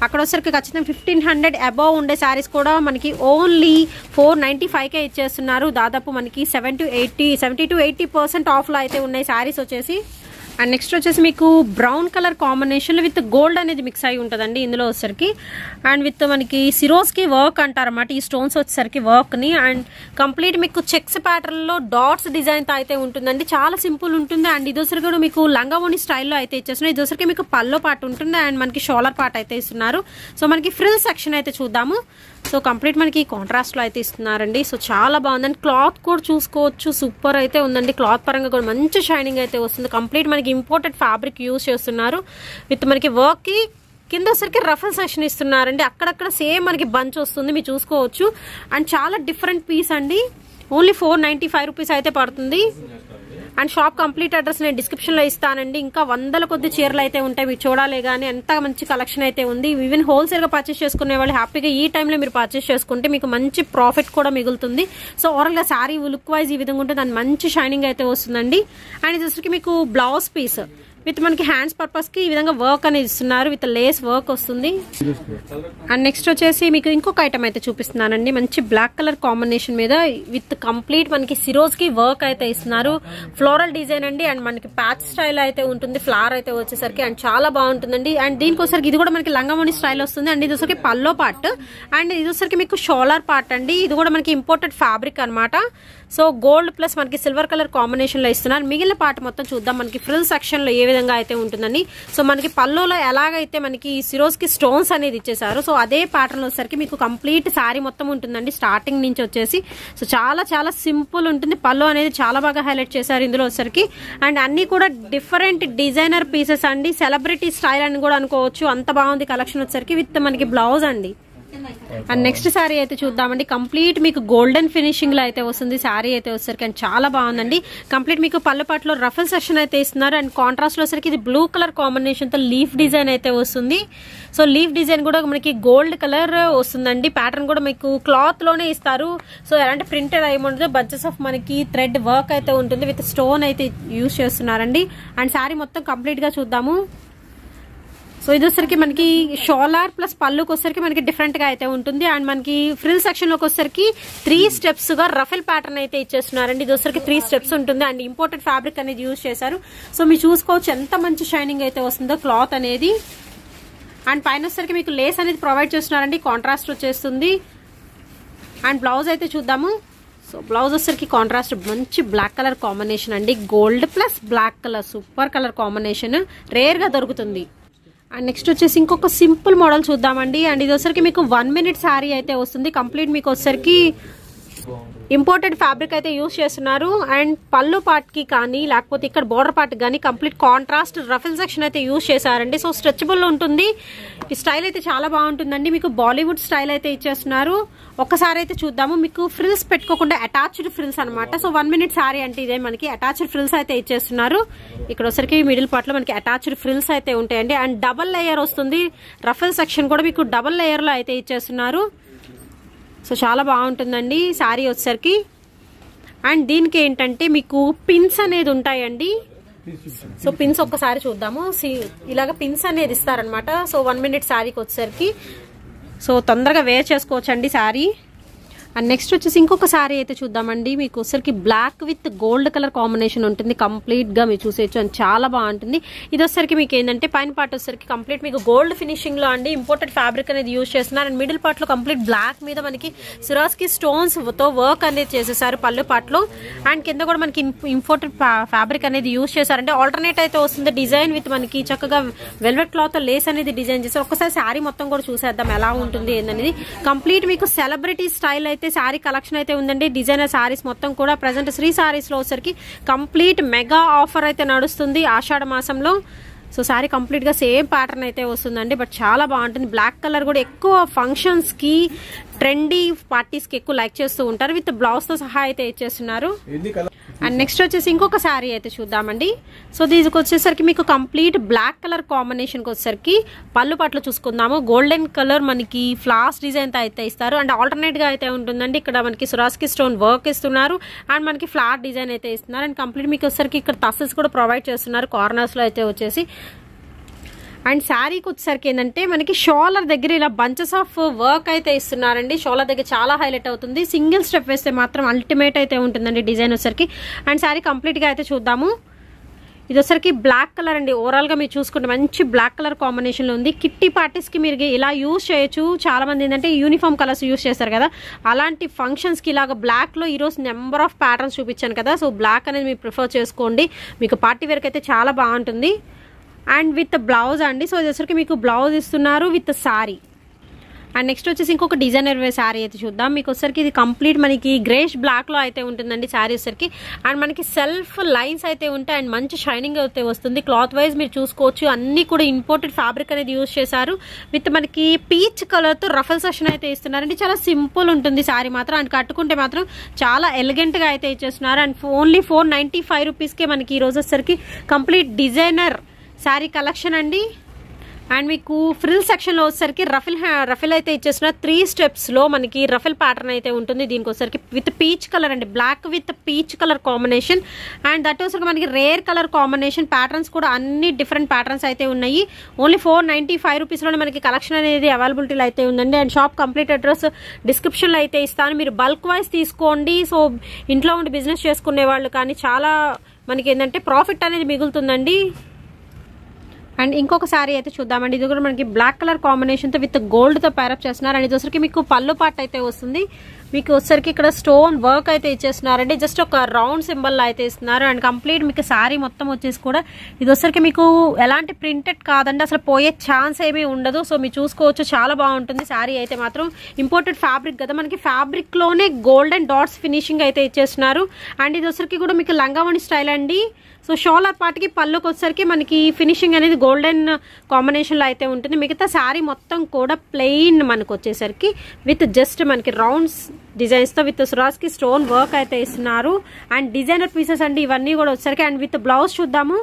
అక్కడ వచ్చరికి ఖచ్చితంగా 1500 అబౌవ్ ఉండే శారీస్ కూడా మనకి ఓన్లీ 495కే ఇచ్చేస్తున్నారు. దాదాపు మనకి 70 to 80% ఆఫ్ లో అయితే ఉన్నాయి శారీస్ వచ్చేసి. అండ్ నెక్స్ట్ వచ్చేసి మీకు brown colour combination with gold అనేది మిక్స్ అయి ఉంటుందండి ఇందులో వచ్చేసరికి. అండ్ విత్ మనకి సిరోస్కి వర్క్ అంటారన్నమాట ఈ స్టోన్స్ వచ్చేసరికి వర్క్ ని. అండ్ కంప్లీట్ మీకు చెక్స్ ప్యాటర్న్ లో డాట్స్ డిజైన్ తో అయితే ఉంటుందండి, చాలా సింపుల్ ఉంటుంది. అండ్ ఇది వచ్చరికి కూడా మీకు లంగావోణి స్టైల్లో అయితే ఇచ్చేస్తున్నారు. ఇది వచ్చరికి మీకు పల్లో పార్ట్ ఉంటుంది అండ్ మనకి షోలర్ పార్ట్ అయితే ఇస్తున్నారు. సో మనకి ఫ్రిల్ సెక్షన్ అయితే చూద్దాము. సో కంప్లీట్ మనకి కాంట్రాస్ట్ లో అయితే ఇస్తున్నారండి. సో చాలా బాగుందండి. క్లాత్ కూడా చూసుకోవచ్చు, సూపర్ అయితే ఉందండి. క్లాత్ పరంగా కూడా మంచి షైనింగ్ అయితే వస్తుంది. కంప్లీట్ మనకి ఇంపోర్టెడ్ ఫ్యాబ్రిక్ యూజ్ చేస్తున్నారు విత్ మనకి వర్క్ కి కింద వచ్చరికి రఫల్ సెక్షన్ ఇస్తున్నారండి. అక్కడక్కడ సేమ్ మనకి బంచ్ వస్తుంది మీరు చూసుకోవచ్చు. అండ్ చాలా డిఫరెంట్ పీస్ అండి. ఓన్లీ 495 రూపీస్ అయితే పడుతుంది. అండ్ షాప్ కంప్లీట్ అడ్రస్ నేను డిస్క్రిప్షన్ లో ఇస్తానండి. ఇంకా వందల కొద్ది చీరలు అయితే ఉంటాయి, మీరు చూడాలి కానీ ఎంత మంచి కలెక్షన్ అయితే ఉంది. ఈవెన్ హోల్సేల్ గా పర్చేస్ చేసుకునే వాళ్ళు హ్యాపీగా ఈ టైంలో మీరు పర్చేస్ చేసుకుంటే మీకు మంచి ప్రాఫిట్ కూడా మిగులుతుంది. సో ఓవరాల్ గా శారీ లుక్ వైజ్ ఈ విధంగా ఉంటుంది, దాని మంచి షైనింగ్ అయితే వస్తుందండి. అండ్ ఇది వచ్చరికి మీకు బ్లౌజ్ పీస్ విత్ మనకి హ్యాండ్స్ పర్పస్ కి ఈ విధంగా వర్క్ అనేది ఇస్తున్నారు, విత్ లేస్ వర్క్ వస్తుంది. అండ్ నెక్స్ట్ వచ్చేసి మీకు ఇంకొక ఐటమ్ అయితే చూపిస్తున్నానండి. మంచి బ్లాక్ కలర్ కాంబినేషన్ మీద విత్ కంప్లీట్ మనకి సిరోజ్ కి వర్క్ అయితే ఇస్తున్నారు. ఫ్లోరల్ డిజైన్ అండి. అండ్ మనకి ప్యాచ్ స్టైల్ అయితే ఉంటుంది, ఫ్లవర్ అయితే వచ్చేసరికి. అండ్ చాలా బాగుంటుందండి. అండ్ దీనికోసరికి ఇది కూడా మనకి లంగావోణి స్టైల్ వస్తుంది. అండ్ ఇది వచ్చరికి పల్లో పార్ట్ అండ్ ఇది వచ్చరికి మీకు షోలర్ పార్ట్ అండి. ఇది కూడా మనకి ఇంపోర్టెడ్ ఫ్యాబ్రిక్ అనమాట. సో గోల్డ్ ప్లస్ మనకి సిల్వర్ కలర్ కాంబినేషన్ లో ఇస్తున్నారు. మిగిలిన పార్ట్ మొత్తం చూద్దాం. మనకి ఫ్రిల్ సెక్షన్ లో ఏ విధంగా అయితే ఉంటుందండి. సో మనకి పల్లోలో ఎలాగైతే మనకి సిరోస్కి స్టోన్స్ అనేది ఇచ్చేసారు, సో అదే ప్యాటర్న్ వచ్చేసరికి మీకు కంప్లీట్ శారీ మొత్తం ఉంటుందండి స్టార్టింగ్ నుంచి వచ్చేసి. సో చాలా చాలా సింపుల్ ఉంటుంది. పల్లో అనేది చాలా బాగా హైలైట్ చేశారు ఇందులో వచ్చేసరికి. అండ్ అన్ని కూడా డిఫరెంట్ డిజైనర్ పీసెస్ అండి, సెలబ్రిటీ స్టైల్ అని కూడా అనుకోవచ్చు, అంత బాగుంది కలెక్షన్ వచ్చేసరికి. విత్ మనకి బ్లౌజ్ అండి. అండ్ నెక్స్ట్ శారీ అయితే చూద్దామండి. కంప్లీట్ మీకు గోల్డెన్ ఫినిషింగ్ లో అయితే వస్తుంది శారీ అయితే వచ్చేసరికి. అండ్ చాలా బాగుందండి. కంప్లీట్ మీకు పళ్ళుపాట్లో రఫల్ సెక్షన్ అయితే ఇస్తున్నారు. అండ్ కాంట్రాస్ట్ లో వచ్చరికి ఇది బ్లూ కలర్ కాంబినేషన్ తో లీఫ్ డిజైన్ అయితే వస్తుంది. సో లీఫ్ డిజైన్ కూడా మనకి గోల్డ్ కలర్ వస్తుందండి. ప్యాటర్న్ కూడా మీకు క్లాత్ లోనే ఇస్తారు. సో ఎలాంటి ప్రింటెడ్ అయి ఉండదు, బంచెస్ ఆఫ్ మనకి థ్రెడ్ వర్క్ అయితే ఉంటుంది, విత్ స్టోన్ అయితే యూజ్ చేస్తున్నారండి. అండ్ శారీ మొత్తం కంప్లీట్ గా చూద్దాము. సో ఇది వచ్చరికి మనకి షోలార్ ప్లస్ పళ్ళుకి వచ్చరికి మనకి డిఫరెంట్ గా అయితే ఉంటుంది. అండ్ మనకి ఫ్రిల్ సెక్షన్ లోకి వచ్చరికి 3 స్టెప్స్ గా రఫెల్ ప్యాటర్న్ అయితే ఇచ్చేస్తున్నారండి. ఇది వచ్చరికి 3 స్టెప్స్ ఉంటుంది. అండ్ ఇంపోర్టెడ్ ఫ్యాబ్రిక్ అనేది యూజ్ చేశారు. సో మీరు చూసుకోవచ్చు ఎంత మంచి షైనింగ్ అయితే వస్తుందో క్లాత్ అనేది. అండ్ పైన వచ్చరికి మీకు లేస్ అనేది ప్రొవైడ్ చేస్తున్నారండి, కాంట్రాస్ట్ వచ్చేస్తుంది. అండ్ బ్లౌజ్ అయితే చూద్దాము. సో బ్లౌజ్ వచ్చరికి కాంట్రాస్ట్ మంచి బ్లాక్ కలర్ కాంబినేషన్ అండి, gold plus black colour super colour combination, rare గా దొరుకుతుంది. అండ్ నెక్స్ట్ వచ్చేసి ఇంకొక సింపుల్ మోడల్ చూద్దామండి. అండ్ ఇది వచ్చరికి మీకు 1 minute శారీ అయితే వస్తుంది. కంప్లీట్ మీకు వచ్చరికి ఇంపోర్టెడ్ ఫ్యాబ్రిక్ అయితే యూజ్ చేస్తున్నారు. అండ్ పళ్ళు పార్ట్ కి కానీ లేకపోతే ఇక్కడ బోర్డర్ పార్ట్ కానీ కంప్లీట్ కాంట్రాస్ట్ రఫెల్ సెక్షన్ అయితే యూజ్ చేశారండి. సో స్ట్రెచబుల్ ఉంటుంది. ఈ స్టైల్ అయితే చాలా బాగుంటుందండి. మీకు బాలీవుడ్ స్టైల్ అయితే ఇచ్చేస్తున్నారు. ఒక్కసారి అయితే చూద్దాము. మీకు ఫ్రిల్స్ పెట్టుకోకుండా అటాచ్డ్ ఫ్రిల్స్ అనమాట. సో 1 minute శారీ అంటే ఇదే మనకి అటాచ్డ్ ఫ్రిల్స్ అయితే ఇచ్చేస్తున్నారు. ఇక్కడ వచ్చరికి మిడిల్ పార్ట్ లో మనకి అటాచ్డ్ ఫ్రిల్స్ అయితే ఉంటాయండి. అండ్ డబల్ లేయర్ వస్తుంది. రఫెల్ సెక్షన్ కూడా మీకు డబల్ లేయర్ లో అయితే ఇచ్చేస్తున్నారు. సో చాలా బాగుంటుందండి శారీ వచ్చేసరికి. అండ్ దీనికి ఏంటంటే మీకు పిన్స్ అనేది ఉంటాయండి. సో పిన్స్ ఒక్కసారి చూద్దాము. ఇలాగ పిన్స్ అనేది ఇస్తారనమాట. సో 1 minute శారీకి వచ్చేసరికి సో తొందరగా వేర్ చేసుకోవచ్చు అండి శారీ. అండ్ నెక్స్ట్ వచ్చేసి ఇంకొక శారీ అయితే చూద్దామండి. మీకు వచ్చరికి black with gold colour combination ఉంటుంది. కంప్లీట్ గా మీరు చూసేయచ్చు. అండ్ చాలా బాగుంటుంది. ఇది వచ్చరికి మీకు ఏంటంటే పైన పార్ట్ వచ్చరికి కంప్లీట్ మీకు గోల్డ్ ఫినిషింగ్ లో అండి ఇంపోర్టెడ్ ఫ్యాబ్రిక్ అనేది యూజ్ చేస్తున్నారు. అండ్ మిడిల్ పార్ట్ లో కంప్లీట్ బ్లాక్ మీద మనకి సిరాస్కి స్టోన్స్ తో వర్క్ అనేది చేసేసారు పళ్ళు పార్ట్ లో. అండ్ కింద కూడా మనకి ఇంపోర్టెడ్ ఫ్యాబ్రిక్ అనేది యూజ్ చేశారు. అంటే ఆల్టర్నేట్ అయితే వస్తుంది డిజైన్ విత్ మనకి చక్కగా వెల్వెట్ క్లాత్ లేస్ అనేది డిజైన్ చేశారు. ఒక్కసారి శారీ మొత్తం కూడా చూసేద్దాం ఎలా ఉంటుంది ఏందనేది. కంప్లీట్ మీకు సెలబ్రిటీ స్టైల్ అయితే శారీ కలెక్షన్ అయితే ఉందండి. డిజైనర్ శారీస్ మొత్తం కూడా ప్రెసెంట్ శ్రీ శారీస్ లో వచ్చరికి కంప్లీట్ మెగా ఆఫర్ అయితే నడుస్తుంది ఆషాఢ మాసంలో. సో శారీ కంప్లీట్ గా సేమ్ ప్యాటర్న్ అయితే వస్తుందండి. బట్ చాలా బాగుంటుంది. బ్లాక్ కలర్ కూడా ఎక్కువ ఫంక్షన్స్ కి ట్రెండీ పార్టీస్ కి ఎక్కువ లైక్ చేస్తూ ఉంటారు. విత్ బ్లౌజ్ తో సహా అయితే ఇచ్చేస్తున్నారు. అండ్ నెక్స్ట్ వచ్చేసి ఇంకొక శారీ అయితే చూద్దామండి. సో దీనికి వచ్చేసరికి మీకు కంప్లీట్ బ్లాక్ కలర్ కాంబినేషన్ కి వచ్చేసరికి పళ్ళు పట్లు చూసుకుందాము. గోల్డెన్ కలర్ మనకి ఫ్లాస్ డిజైన్ అయితే ఇస్తారు. అండ్ ఆల్టర్నేట్ గా అయితే ఉంటుందండి. ఇక్కడ మనకి సురాస్కి స్టోన్ వర్క్ ఇస్తున్నారు. అండ్ మనకి ఫ్లాట్ డిజైన్ అయితే ఇస్తున్నారు. అండ్ కంప్లీట్ మీకు వచ్చేసరికి ఇక్కడ టసల్స్ కూడా ప్రొవైడ్ చేస్తున్నారు కార్నర్స్ లో అయితే వచ్చేసి. అండ్ శారీకి వచ్చేసరికి ఏంటంటే మనకి షోలర్ దగ్గర ఇలా బంచెస్ ఆఫ్ వర్క్ అయితే ఇస్తున్నారండి. షోలర్ దగ్గర చాలా హైలైట్ అవుతుంది. సింగిల్ స్టెప్ వేస్తే మాత్రం అల్టిమేట్ అయితే ఉంటుందండి డిజైన్ వచ్చేసరికి. అండ్ శారీ కంప్లీట్ గా అయితే చూద్దాము. ఇది వచ్చరికి బ్లాక్ కలర్ అండి. ఓవరాల్ గా మీరు చూసుకుంటే మంచి బ్లాక్ కలర్ కాంబినేషన్ లో ఉంది. కిట్టి పార్టీస్ కి మీరు ఇలా యూజ్ చేయొచ్చు. చాలా మంది ఏంటంటే యూనిఫామ్ కలర్స్ యూజ్ చేస్తారు కదా, అలాంటి ఫంక్షన్స్ కి ఇలాగ బ్లాక్ లో ఈ రోజు నెంబర్ ఆఫ్ ప్యాటర్న్స్ చూపించాను కదా. సో బ్లాక్ అనేది మీరు ప్రిఫర్ చేసుకోండి. మీకు పార్టీ వేర్ అయితే చాలా బాగుంటుంది. అండ్ విత్ బ్లౌజ్ అండి. సో ఇది వచ్చరికి మీకు బ్లౌజ్ ఇస్తున్నారు విత్ సారీ. అండ్ నెక్స్ట్ వచ్చేసి ఇంకొక డిజైనర్ వే శారీ అయితే చూద్దాం. మీకు వచ్చరికి ఇది కంప్లీట్ మనకి గ్రేష్ బ్లాక్ లో అయితే ఉంటుందండి శారీ వచ్చరికి. అండ్ మనకి సెల్ఫ్ లైన్స్ అయితే ఉంటాయి. అండ్ మంచి షైనింగ్ అయితే వస్తుంది. క్లాత్ వైజ్ మీరు చూసుకోవచ్చు. అన్ని కూడా ఇంపోర్టెడ్ ఫ్యాబ్రిక్ అనేది యూజ్ చేశారు. విత్ మనకి పీచ్ కలర్ తో రఫల్ సెక్షన్ అయితే ఇస్తున్నారండి. చాలా సింపుల్ ఉంటుంది శారీ మాత్రం. అండ్ కట్టుకుంటే మాత్రం చాలా ఎలిగెంట్ గా అయితే ఇచ్చేస్తున్నారు. అండ్ ఓన్లీ 495 రూపీస్కే మనకి ఈ రోజు వచ్చరికి కంప్లీట్ డిజైనర్ శారీ కలెక్షన్ అండి. అండ్ మీకు ఫ్రిల్ సెక్షన్ లో వచ్చేసరికి రఫిల్ అయితే ఇచ్చేసిన 3 స్టెప్స్ లో మనకి రఫిల్ ప్యాటర్న్ అయితే ఉంటుంది. దీనికి వచ్చేసరికి విత్ పీచ్ కలర్ అండి, black with peach colour combination. And that వచ్చరికి మనకి రేర్ కలర్ కాంబినేషన్. ప్యాటర్న్స్ కూడా అన్ని డిఫరెంట్ ప్యాటర్న్స్ అయితే ఉన్నాయి. ఓన్లీ 495 రూపీస్ లోనే మనకి కలెక్షన్ అనేది అవైలబిలిటీలో అయితే ఉందండి. And shop complete address description లో అయితే ఇస్తాను. మీరు బల్క్ వైజ్ తీసుకోండి. సో ఇంట్లో ఉండి బిజినెస్ చేసుకునే వాళ్ళు కానీ చాలా మనకి ఏంటంటే ప్రాఫిట్ అనేది మిగులుతుందండి. అండ్ ఇంకొక శారీ అయితే చూద్దామండి. ఇది కూడా మనకి బ్లాక్ కలర్ కాంబినేషన్ తో విత్ గోల్డ్ తో ప్యారప్ చేస్తున్నారు. అండ్ ఇది వచ్చరికి మీకు పళ్ళు పార్ట్ అయితే వస్తుంది. మీకు వచ్చరికి ఇక్కడ స్టోన్ వర్క్ అయితే ఇచ్చేస్తున్నారండి. జస్ట్ ఒక రౌండ్ సింబల్ అయితే ఇస్తున్నారు. అండ్ కంప్లీట్ మీకు శారీ మొత్తం వచ్చేసి కూడా ఇది వచ్చరికి మీకు ఎలాంటి ప్రింటెడ్ కాదండి, అసలు పోయే ఛాన్స్ ఏమీ ఉండదు. సో మీరు చూసుకోవచ్చు, చాలా బాగుంటుంది శారీ అయితే మాత్రం. ఇంపోర్టెడ్ ఫ్యాబ్రిక్ కదా, మనకి ఫ్యాబ్రిక్ లోనే గోల్డెన్ డాట్స్ ఫినిషింగ్ అయితే ఇచ్చేస్తున్నారు. అండ్ ఇది వచ్చరికి కూడా మీకు లంగావణి స్టైల్ అండి. సో షోల్డర్ పార్ట్కి పళ్ళుకి వచ్చరికి మనకి ఫినిషింగ్ అనేది గోల్డెన్ కాంబినేషన్లో అయితే ఉంటుంది. మిగతా శారీ మొత్తం కూడా ప్లెయిన్ మనకు వచ్చేసరికి విత్ జస్ట్ మనకి రౌండ్స్ డిజైన్స్తో విత్ సురాస్కి స్టోన్ వర్క్ అయితే ఇస్తున్నారు. అండ్ డిజైనర్ పీసెస్ అండి ఇవన్నీ కూడా వచ్చేసరికి. అండ్ విత్ బ్లౌజ్ చూద్దాము.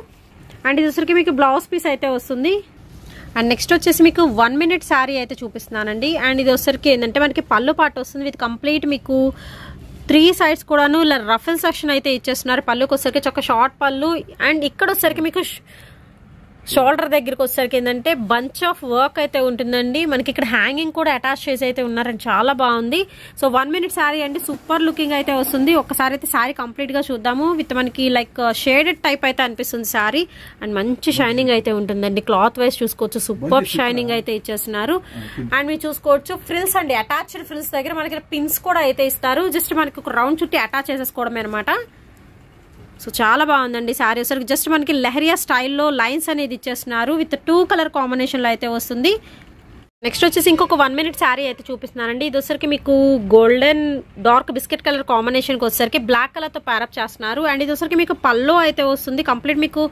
అండ్ ఇది వచ్చరికి మీకు బ్లౌజ్ పీస్ అయితే వస్తుంది. అండ్ నెక్స్ట్ వచ్చేసి మీకు 1 minute శారీ అయితే చూపిస్తున్నానండి. అండ్ ఇది వచ్చరికి ఏంటంటే మనకి పళ్ళు పాటు వస్తుంది విత్ కంప్లీట్ మీకు 3 sides కూడాను ఇలా రఫల్ సెక్షన్ అయితే ఇచ్చేస్తున్నారు. పళ్ళుకి వచ్చరికి చక్క షార్ట్ పళ్ళు. అండ్ ఇక్కడ వచ్చరికి మీకు షోల్డర్ దగ్గరికి వచ్చరికి ఏంటంటే బంచ్ ఆఫ్ వర్క్ అయితే ఉంటుందండి. మనకి ఇక్కడ హ్యాంగింగ్ కూడా అటాచ్ చేసి అయితే ఉన్నారని చాలా బాగుంది. సో 1 minute శారీ అండి, సూపర్ లుకింగ్ అయితే వస్తుంది. ఒక్కసారి అయితే శారీ కంప్లీట్ గా చూద్దాము. విత్ మనకి లైక్ షేడెడ్ టైప్ అయితే అనిపిస్తుంది శారీ. అండ్ మంచి షైనింగ్ అయితే ఉంటుందండి. క్లాత్ వైజ్ చూసుకోవచ్చు, సూపర్ షైనింగ్ అయితే ఇచ్చేస్తున్నారు. అండ్ మీరు చూసుకోవచ్చు ఫ్రిల్స్ అండి, అటాచ్డ్ ఫ్రిల్స్ దగ్గర మనకి పిన్స్ కూడా అయితే ఇస్తారు. జస్ట్ మనకి ఒక రౌండ్ చుట్టి అటాచ్ చేసేసుకోవడమే అనమాట. సో చాలా బాగుందండి శారీ. వచ్చరికి జస్ట్ మనకి లెహరియా స్టైల్లో లైన్స్ అనేది ఇచ్చేస్తున్నారు విత్ 2 color కాంబినేషన్లో అయితే వస్తుంది. నెక్స్ట్ వచ్చేసి ఇంకొక 1 minute శారీ అయితే చూపిస్తున్నానండి. ఇది వచ్చరికి మీకు గోల్డెన్ డార్క్ బిస్కెట్ కలర్ కాంబినేషన్కి వచ్చరికి బ్లాక్ కలర్తో ప్యారప్ చేస్తున్నారు. అండ్ ఇది వచ్చరికి మీకు పల్లో అయితే వస్తుంది. కంప్లీట్ మీకు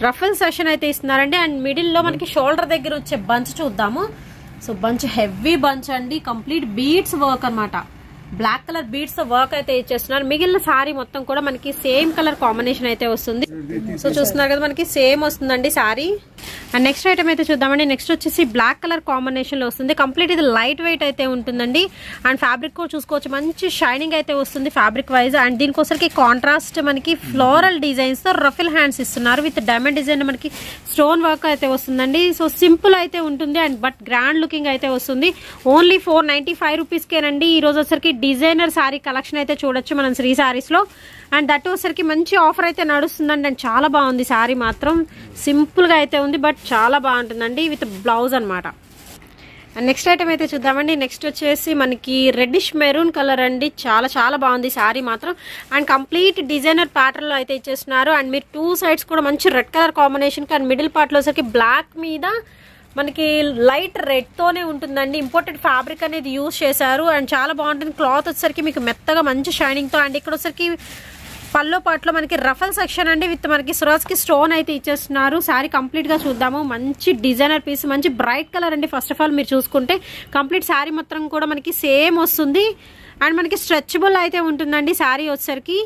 రఫల్ సెషన్ అయితే ఇస్తున్నారండి. అండ్ మిడిల్లో మనకి షోల్డర్ దగ్గర వచ్చే బంచ్ చూద్దాము. సో బంచ్ హెవీ బంచ్ అండి, కంప్లీట్ బీడ్స్ వర్క్ అనమాట. బ్లాక్ కలర్ బీడ్స్ తో వర్క్ అయితే ఇచ్చేస్తున్నారు. మిగిలిన శారీ మొత్తం కూడా మనకి సేమ్ కలర్ కాంబినేషన్ అయితే వస్తుంది. సో చూస్తున్నారు కదా, మనకి సేమ్ వస్తుందండి శారీ. అండ్ నెక్స్ట్ ఐటమ్ అయితే చూద్దామండి. నెక్స్ట్ వచ్చేసి బ్లాక్ కలర్ కాంబినేషన్ లో వస్తుంది. కంప్లీట్ ఇది లైట్ వెయిట్ అయితే ఉంటుందండి. అండ్ ఫ్యాబ్రిక్ కూడా చూసుకోవచ్చు, మంచి షైనింగ్ అయితే వస్తుంది ఫ్యాబ్రిక్ వైజ్. అండ్ దీనికోసరికి కాంట్రాస్ట్ మనకి ఫ్లోరల్ డిజైన్స్ తో రఫిల్ హ్యాండ్స్ ఇస్తున్నారు. విత్ డైమండ్ డిజైన్ మనకి స్టోన్ వర్క్ అయితే వస్తుందండి. సో సింపుల్ అయితే ఉంటుంది అండ్ బట్ గ్రాండ్ లుకింగ్ అయితే వస్తుంది. ఓన్లీ 495 రూపీస్కేనండి. ఈ రోజు వచ్చరికి డిజైనర్ శారీ కలెక్షన్ అయితే చూడొచ్చు మనం శ్రీ శారీస్ లో. అండ్ దట్ వచ్చరికి మంచి ఆఫర్ అయితే నడుస్తుందండి. అండ్ చాలా బాగుంది శారీ మాత్రం. సింపుల్ గా అయితే ఉంది బట్ చాలా బాగుంటుందండి విత్ బ్లౌజ్ అనమాట. అండ్ నెక్స్ట్ ఐటమ్ అయితే చూద్దామండి. నెక్స్ట్ వచ్చేసి మనకి రెడ్డిష్ మెరూన్ కలర్ అండి. చాలా చాలా బాగుంది శారీ మాత్రం. అండ్ కంప్లీట్ డిజైనర్ ప్యాటర్న్ లో అయితే ఇచ్చేస్తున్నారు. అండ్ మీరు 2 sides కూడా మంచి red colour combination. And middle part లో వచ్చరికి బ్లాక్ మీద మనకి లైట్ రెడ్ తోనే ఉంటుందండి. ఇంపోర్టెడ్ ఫ్యాబ్రిక్ అనేది యూజ్ చేశారు. అండ్ చాలా బాగుంటుంది. క్లాత్ వచ్చరికి మీకు మెత్తగా మంచి షైనింగ్ తో. అండ్ ఇక్కడ వచ్చరికి పల్లో పాటలో మనకి రఫల్ సెక్షన్ అండి విత్ మనకి సురాజ్కి స్టోన్ అయితే ఇచ్చేస్తున్నారు. శారీ కంప్లీట్ గా చూద్దాము. మంచి డిజైనర్ పీస్, మంచి బ్రైట్ కలర్ అండి. ఫస్ట్ ఆఫ్ ఆల్ మీరు చూసుకుంటే కంప్లీట్ శారీ మొత్తం కూడా మనకి సేమ్ వస్తుంది. అండ్ మనకి స్ట్రెచబుల్ అయితే ఉంటుందండి శారీ వచ్చరికి.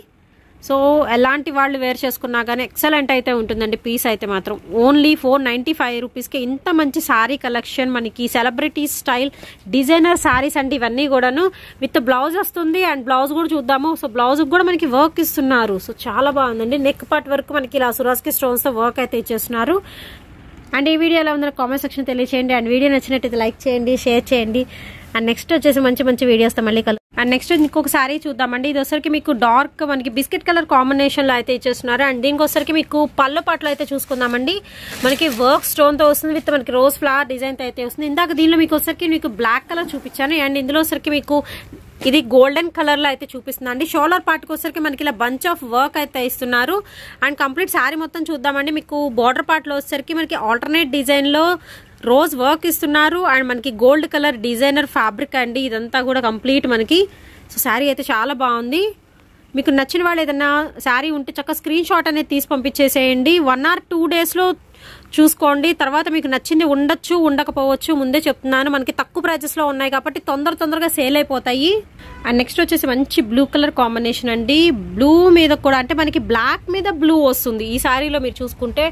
సో ఎలాంటి వాళ్ళు వేర్ చేసుకున్నా కానీ ఎక్సలెంట్ అయితే ఉంటుందండి పీస్ అయితే మాత్రం. ఓన్లీ 495 రూపీస్కి ఇంత మంచి శారీ కలెక్షన్ మనకి సెలబ్రిటీ స్టైల్ డిజైనర్ శారీస్ అండి ఇవన్నీ కూడాను. విత్ బ్లౌజ్ వస్తుంది. అండ్ బ్లౌజ్ కూడా చూద్దాము. సో బ్లౌజ్ కూడా మనకి వర్క్ ఇస్తున్నారు. సో చాలా బాగుందండి. నెక్ పార్ట్ వరకు మనకి ఇలా సురాజ్కి స్టోన్స్ తో వర్క్ అయితే ఇచ్చేస్తున్నారు. అండ్ ఈ వీడియో ఎలా ఉందో కామెంట్ సెక్షన్ తెలియచేయండి. అండ్ వీడియో నచ్చినట్టయితే లైక్ చేయండి, షేర్ చేయండి. అండ్ నెక్స్ట్ వచ్చేసి మంచి మంచి వీడియోస్తో మళ్ళీ అండ్ నెక్స్ట్ ఇంకొక శారీ చూద్దామండి. ఇది వచ్చరికి మీకు డార్క్ మనకి బిస్కెట్ కలర్ కాంబినేషన్ లో అయితే ఇచ్చేస్తున్నారు. అండ్ దీనికొసరికి మీకు పళ్ళు పాటలు అయితే చూసుకుందామండి. మనకి వర్క్ స్టోన్ తో వస్తుంది విత్ మనకి రోజ్ ఫ్లవర్ డిజైన్ అయితే వస్తుంది. ఇందాక దీనిలో మీకు వచ్చరికి మీకు బ్లాక్ కలర్ చూపించాను. అండ్ ఇందులో వచ్చరికి మీకు ఇది గోల్డెన్ కలర్ లో అయితే చూపిస్తుంది అండి. షోల్డర్ పార్ట్ వచ్చరికి మనకి ఇలా బంచ్ ఆఫ్ వర్క్ అయితే ఇస్తున్నారు. అండ్ కంప్లీట్ శారీ మొత్తం చూద్దామండి. మీకు బార్డర్ పార్ట్ లో వచ్చరికి మనకి ఆల్టర్నేట్ డిజైన్ లో రోజ్ వర్క్ ఇస్తున్నారు. అండ్ మనకి గోల్డ్ కలర్ డిజైనర్ ఫ్యాబ్రిక్ అండి ఇదంతా కూడా కంప్లీట్ మనకి. సో శారీ అయితే చాలా బాగుంది. మీకు నచ్చిన వాళ్ళు ఏదైనా శారీ ఉంటే చక్కగా స్క్రీన్ షాట్ అనేది తీసి పంపించేసేయండి. 1 or 2 daysలో చూసుకోండి. తర్వాత మీకు నచ్చింది ఉండొచ్చు, ఉండకపోవచ్చు, ముందే చెప్తున్నాను. మనకి తక్కువ ప్రైజెస్ లో ఉన్నాయి కాబట్టి తొందరగా సేల్ అయిపోతాయి. అండ్ నెక్స్ట్ వచ్చేసి మంచి బ్లూ కలర్ కాంబినేషన్ అండి. బ్లూ మీద కూడా అంటే మనకి బ్లాక్ మీద బ్లూ వస్తుంది ఈ శారీలో మీరు చూసుకుంటే.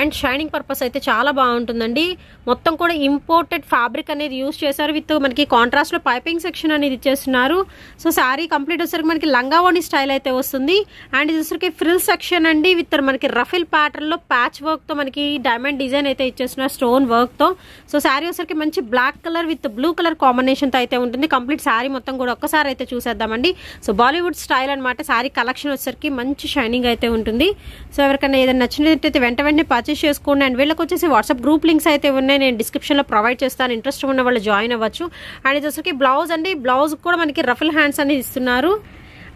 అండ్ షైనింగ్ పర్పస్ అయితే చాలా బాగుంటుందండి. మొత్తం కూడా ఇంపోర్టెడ్ ఫ్యాబ్రిక్ అనేది యూజ్ చేశారు. విత్ మనకి కాంట్రాస్ట్ లో పైపింగ్ సెక్షన్ అనేది ఇచ్చేస్తున్నారు. సో శారీ కంప్లీట్ వచ్చేసరికి మనకి లంగావోణి స్టైల్ అయితే వస్తుంది. అండ్ ఇది వచ్చరికి ఫ్రిల్ సెక్షన్ అండి విత్ మనకి రఫిల్ ప్యాటర్న్ లో ప్యాచ్ వర్క్ తో మనకి డైమండ్ డైమండ్ డిజైన్ అయితే ఇచ్చేస్తున్నారు స్టోన్ వర్క్తో. సో శారీ వచ్చరికి మంచి black colour with blue colour కాంబినేషన్తో అయితే ఉంటుంది. కంప్లీట్ శారీ మొత్తం కూడా ఒక్కసారి అయితే చూసేద్దామండి. సో బాలీవుడ్ స్టైల్ అనమాట. శారీ కలెక్షన్ వచ్చరికి మంచి షైనింగ్ అయితే ఉంటుంది. సో ఎవరికైనా ఏదైనా నచ్చినట్టయితే వెంటనే పర్చేస్ చేసుకోండి. అండ్ వీళ్ళకి వచ్చేసి వాట్సాప్ గ్రూప్ లింక్స్ అయితే ఉన్నాయి, నేను డిస్క్రిప్షన్లో ప్రొవైడ్ చేస్తాను. ఇంట్రెస్ట్ ఉన్న వాళ్ళు జాయిన్ అవ్వచ్చు. అండ్ ఇది వచ్చరికి బ్లౌజ్ అండి. బ్లౌజ్ కూడా మనకి రఫుల్ హ్యాండ్స్ అనేది ఇస్తున్నారు.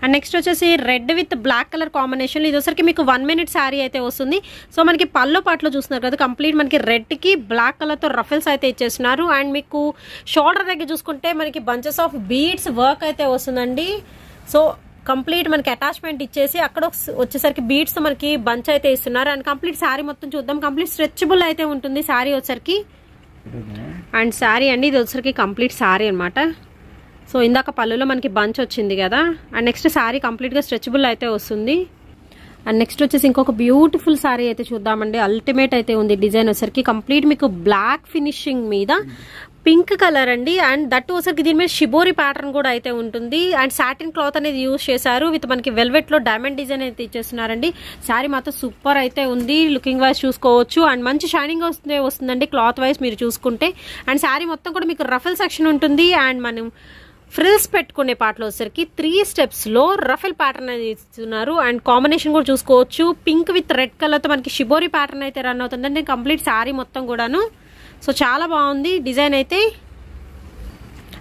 అండ్ నెక్స్ట్ వచ్చేసి red with black colour combination. ఇది వచ్చరికి మీకు 1 minute శారీ అయితే వస్తుంది. సో మనకి పళ్ళు పాటలో చూస్తున్నారు కదా, కంప్లీట్ మనకి రెడ్కి బ్లాక్ కలర్తో రఫల్స్ అయితే ఇచ్చేస్తున్నారు. అండ్ మీకు షోల్డర్ దగ్గర చూసుకుంటే మనకి బంచెస్ ఆఫ్ బీడ్స్ వర్క్ అయితే వస్తుందండి. సో కంప్లీట్ మనకి అటాచ్మెంట్ ఇచ్చేసి అక్కడ వచ్చేసరికి బీడ్స్ మనకి బంచ్ అయితే ఇస్తున్నారు. అండ్ కంప్లీట్ శారీ మొత్తం చూద్దాం. కంప్లీట్ స్ట్రెచబుల్ అయితే ఉంటుంది శారీ వచ్చరికి. అండ్ శారీ అండి, ఇది వచ్చరికి కంప్లీట్ శారీ అనమాట. సో ఇందాక పళ్ళులో మనకి బంచ్ వచ్చింది కదా. అండ్ నెక్స్ట్ శారీ కంప్లీట్గా స్ట్రెచబుల్ అయితే వస్తుంది. అండ్ నెక్స్ట్ వచ్చేసి ఇంకొక బ్యూటిఫుల్ శారీ అయితే చూద్దామండి. అల్టిమేట్ అయితే ఉంది డిజైన్ వచ్చరికి. కంప్లీట్ మీకు బ్లాక్ ఫినిషింగ్ మీద పింక్ కలర్ అండి. అండ్ దట్టు వచ్చరికి దీని మీద షిబోరి ప్యాటర్న్ కూడా అయితే ఉంటుంది. అండ్ సాటిన్ క్లాత్ అనేది యూజ్ చేశారు విత్ మనకి వెల్వెట్ లో డైమండ్ డిజైన్ అయితే ఇచ్చేస్తున్నారండి. శారీ మాత్రం సూపర్ అయితే ఉంది. లుకింగ్ వైజ్ చూసుకోవచ్చు. అండ్ మంచి షైనింగ్ వస్తుందండి క్లాత్ వైజ్ మీరు చూసుకుంటే. అండ్ శారీ మొత్తం కూడా మీకు రఫల్ సెక్షన్ ఉంటుంది. అండ్ మనం ఫ్రిల్స్ పెట్టుకునే పాటలో వచ్చరికి 3 steps లో రఫెల్ ప్యాటర్న్ అనేది ఇస్తున్నారు. అండ్ కాంబినేషన్ కూడా చూసుకోవచ్చు. పింక్ విత్ రెడ్ కలర్ తో మనకి షిబోరి ప్యాటర్న్ అయితే రన్ అవుతుందండి కంప్లీట్ శారీ మొత్తం కూడాను. సో చాలా బాగుంది డిజైన్ అయితే.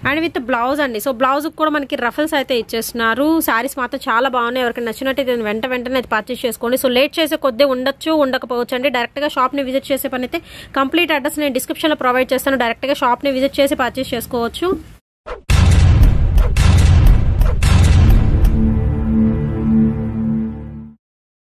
అండ్ విత్ బ్లౌజ్ అండి. సో బ్లౌజ్ కూడా మనకి రఫల్స్ అయితే ఇచ్చేస్తున్నారు. శారీస్ మాత్రం చాలా బాగున్నాయి. ఎవరికైనా నచ్చినట్టయితే వెంటనే అయితే పర్చేస్ చేసుకోండి. సో లేట్ చేసే కొద్ది ఉండొచ్చు, ఉండకపోవచ్చు అండి. డైరెక్ట్గా షాప్ని విజిట్ చేసే పని అయితే కంప్లీట్ అడ్రస్ నేను డిస్క్రిప్షన్లో ప్రొవైడ్ చేస్తాను. డైరెక్ట్గా షాప్ని విజిట్ చేసి పర్చేస్ చేసుకోవచ్చు.